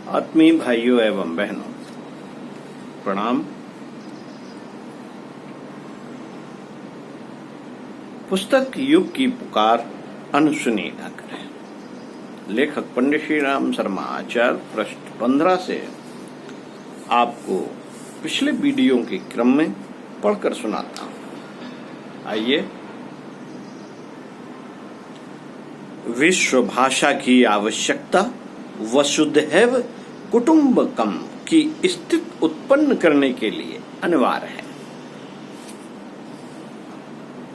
आत्मीय भाइयों एवं बहनों, प्रणाम। पुस्तक युग की पुकार अनसुनी न करें। लेखक पंडित श्री राम शर्मा आचार्य, पृष्ठ 15 से आपको पिछले वीडियो के क्रम में पढ़कर सुनाता हूं। आइए। विश्व भाषा की आवश्यकता वसुधैव कुटुंबकम की स्थिति उत्पन्न करने के लिए अनिवार्य है।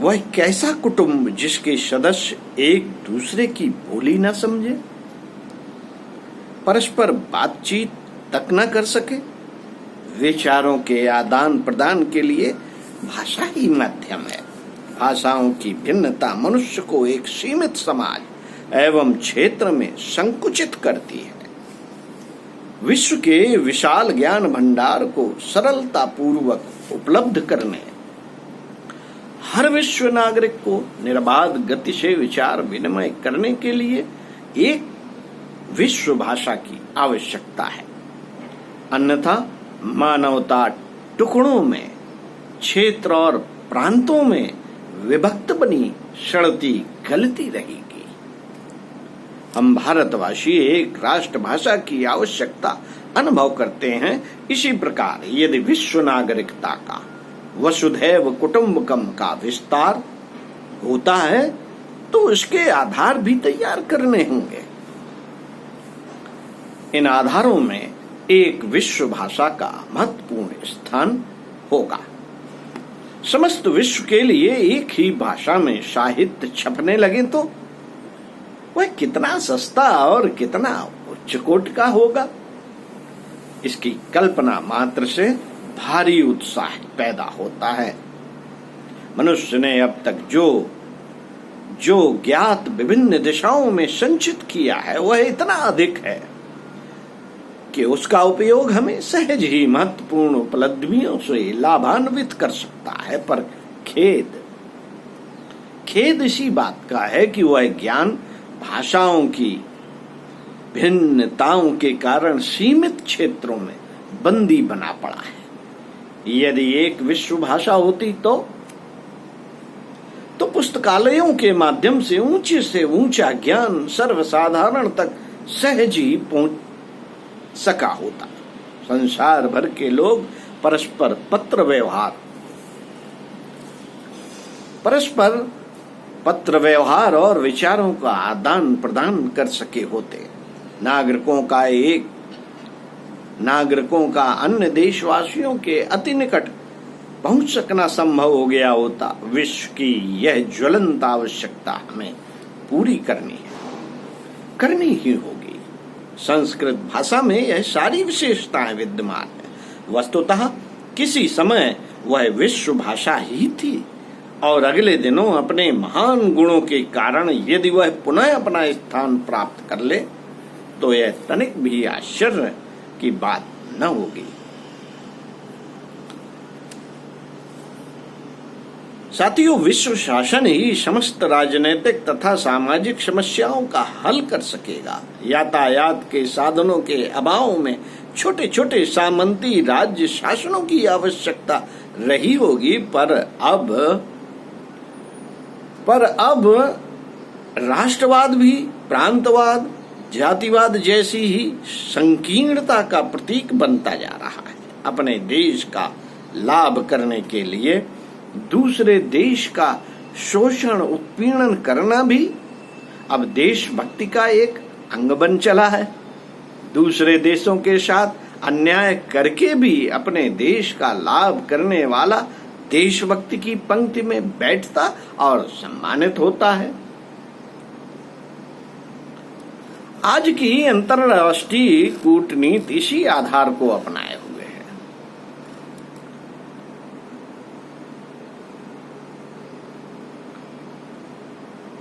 वह कैसा कुटुंब जिसके सदस्य एक दूसरे की बोली न समझे, परस्पर बातचीत तक न कर सके। विचारों के आदान प्रदान के लिए भाषा ही माध्यम है। भाषाओं की भिन्नता मनुष्य को एक सीमित समाज एवं क्षेत्र में संकुचित करती है। विश्व के विशाल ज्ञान भंडार को सरलता पूर्वक उपलब्ध करने, हर विश्व नागरिक को निर्बाध गति से विचार विनिमय करने के लिए एक विश्व भाषा की आवश्यकता है। अन्यथा मानवता टुकड़ों में, क्षेत्र और प्रांतों में विभक्त बनी सड़ती गलती रहेगी। हम भारतवासी एक राष्ट्र भाषा की आवश्यकता अनुभव करते हैं। इसी प्रकार यदि विश्व नागरिकता का वसुधैव कुटुंबकम का विस्तार होता है तो इसके आधार भी तैयार करने होंगे। इन आधारों में एक विश्व भाषा का महत्वपूर्ण स्थान होगा। समस्त विश्व के लिए एक ही भाषा में साहित्य छपने लगे तो वह कितना सस्ता और कितना उच्च कोटि का होगा। इसकी कल्पना मात्र से भारी उत्साह पैदा होता है। मनुष्य ने अब तक जो ज्ञात विभिन्न दिशाओं में संचित किया है वह इतना अधिक है कि उसका उपयोग हमें सहज ही महत्वपूर्ण उपलब्धियों से लाभान्वित कर सकता है। पर खेद इसी बात का है कि वह ज्ञान भाषाओं की भिन्नताओं के कारण सीमित क्षेत्रों में बंदी बना पड़ा है। यदि एक विश्व भाषा होती तो पुस्तकालयों के माध्यम से ऊंचा ज्ञान सर्वसाधारण तक सहज ही पहुंच सका होता। संसार भर के लोग परस्पर पत्र व्यवहार और विचारों का आदान प्रदान कर सके होते। नागरिकों का अन्य देशवासियों के अति निकट पहुंच सकना संभव हो गया होता। विश्व की यह ज्वलंत आवश्यकता हमें पूरी करनी ही होगी। संस्कृत भाषा में यह सारी विशेषताएं विद्यमान है। वस्तुतः किसी समय वह विश्व भाषा ही थी और अगले दिनों अपने महान गुणों के कारण यदि वह पुनः अपना स्थान प्राप्त कर ले तो यह तनिक भी आश्चर्य की बात न होगी। साथियों, विश्व शासन ही समस्त राजनीतिक तथा सामाजिक समस्याओं का हल कर सकेगा। यातायात के साधनों के अभाव में छोटे छोटे सामंती राज्य शासनों की आवश्यकता रही होगी, पर अब राष्ट्रवाद भी प्रांतवाद, जातिवाद जैसी ही संकीर्णता का प्रतीक बनता जा रहा है। अपने देश का लाभ करने के लिए दूसरे देश का शोषण उत्पीड़न करना भी अब देशभक्ति का एक अंग बन चला है। दूसरे देशों के साथ अन्याय करके भी अपने देश का लाभ करने वाला देशभक्ति की पंक्ति में बैठता और सम्मानित होता है। आज की अंतर्राष्ट्रीय कूटनीति इसी आधार को अपनाए हुए है।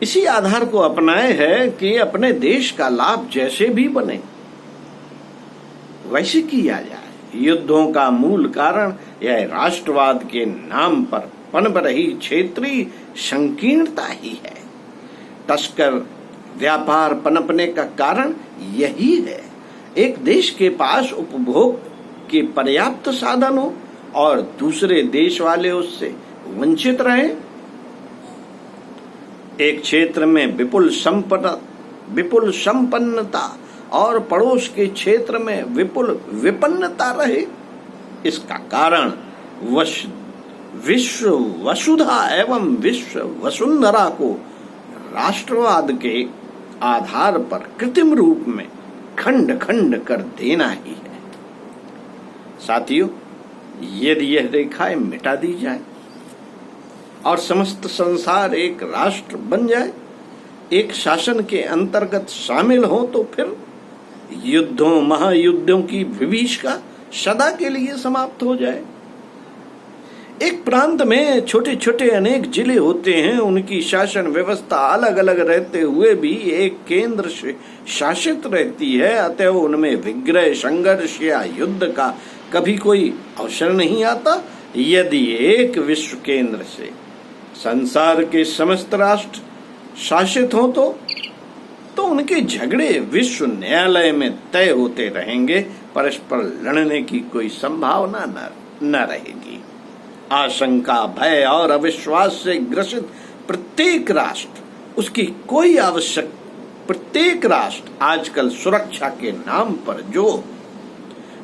इसी आधार को अपनाए है कि अपने देश का लाभ जैसे भी बने वैसे किया जाए। युद्धों का मूल कारण यह राष्ट्रवाद के नाम पर पनप रही क्षेत्रीय संकीर्णता ही है। तस्कर व्यापार पनपने का कारण यही है। एक देश के पास उपभोग के पर्याप्त साधन हो और दूसरे देश वाले उससे वंचित रहें। एक क्षेत्र में विपुल संपन्नता और पड़ोस के क्षेत्र में विपुल विपन्नता रहे। इसका कारण विश्व वसुधा एवं विश्व वसुंधरा को राष्ट्रवाद के आधार पर कृत्रिम रूप में खंड खंड कर देना ही है। साथियों, यदि यह रेखाएं मिटा दी जाए और समस्त संसार एक राष्ट्र बन जाए, एक शासन के अंतर्गत शामिल हो, तो फिर युद्धों महायुद्धों की विभीषिका सदा के लिए समाप्त हो जाए। एक प्रांत में छोटे छोटे अनेक जिले होते हैं, उनकी शासन व्यवस्था अलग अलग रहते हुए भी एक केंद्र से शासित रहती है, अतः उनमें विग्रह संघर्ष या युद्ध का कभी कोई अवसर नहीं आता। यदि एक विश्व केंद्र से संसार के समस्त राष्ट्र शासित हो तो उनके झगड़े विश्व न्यायालय में तय होते रहेंगे, परस्पर लड़ने की कोई संभावना न रहेगी। आशंका, भय और अविश्वास से ग्रसित प्रत्येक राष्ट्र आजकल सुरक्षा के नाम पर जो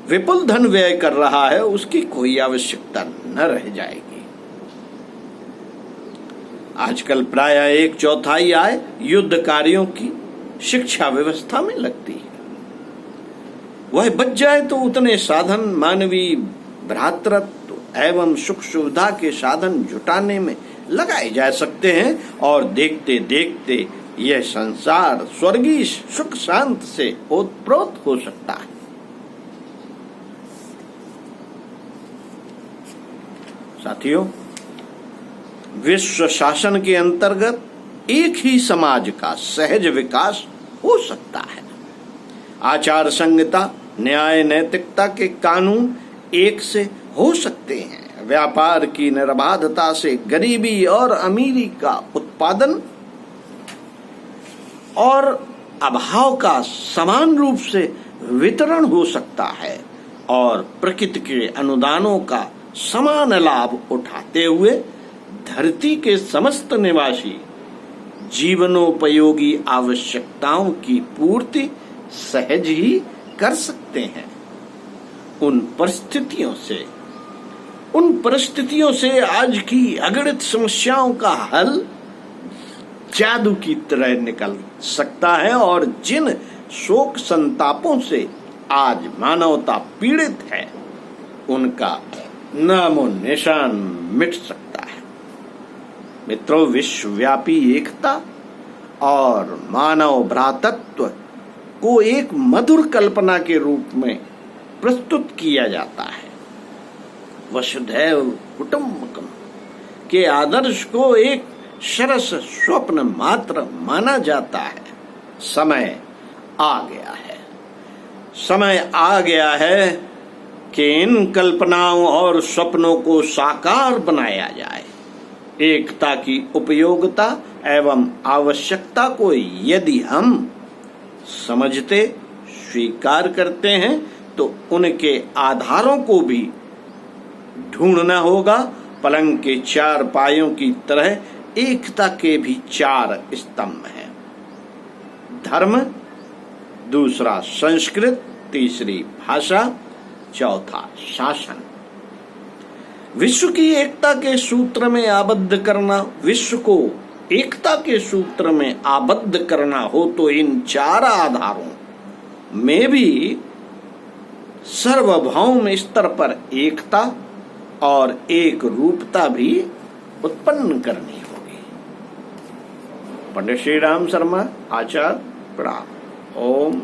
विपुल धन व्यय कर रहा है, उसकी कोई आवश्यकता न रह जाएगी। आजकल प्रायः 1/4 आय युद्ध कार्यों की शिक्षा व्यवस्था में लगती है। वह बच जाए तो उतने साधन मानवीय भ्रातृत्व एवं सुख सुविधा के साधन जुटाने में लगाए जा सकते हैं और देखते देखते यह संसार स्वर्गीय सुख शांत से ओतप्रोत हो सकता है। साथियों, विश्व शासन के अंतर्गत एक ही समाज का सहज विकास हो सकता है। आचार संहिता, न्याय, नैतिकता के कानून एक से हो सकते हैं। व्यापार की निर्बाधता से गरीबी और अमीरी का उत्पादन और अभाव का समान रूप से वितरण हो सकता है और प्रकृति के अनुदानों का समान लाभ उठाते हुए धरती के समस्त निवासी जीवनोपयोगी आवश्यकताओं की पूर्ति सहज ही कर सकते हैं। उन परिस्थितियों से आज की अगणित समस्याओं का हल जादू की तरह निकल सकता है और जिन शोक संतापों से आज मानवता पीड़ित है, उनका नामो निशान मिट सकता है। मित्रों, विश्वव्यापी एकता और मानव भ्रातृत्व को एक मधुर कल्पना के रूप में प्रस्तुत किया जाता है। वसुधैव कुटुंबकम के आदर्श को एक सरस स्वप्न मात्र माना जाता है। समय आ गया है कि इन कल्पनाओं और सपनों को साकार बनाया जाए। एकता की उपयोगिता एवं आवश्यकता को यदि हम समझते, स्वीकार करते हैं, तो उनके आधारों को भी ढूंढना होगा। पलंग के 4 पायों की तरह एकता के भी 4 स्तंभ हैं। धर्म, दूसरा संस्कृत, तीसरी भाषा, चौथा शासन। विश्व की एकता के सूत्र में आबद्ध करना, विश्व को एकता के सूत्र में आबद्ध करना हो तो इन 4 आधारों में भी सार्वभौम स्तर पर एकता और एक रूपता भी उत्पन्न करनी होगी। पंडित श्री राम शर्मा, आचार्य, प्रणाम। ओम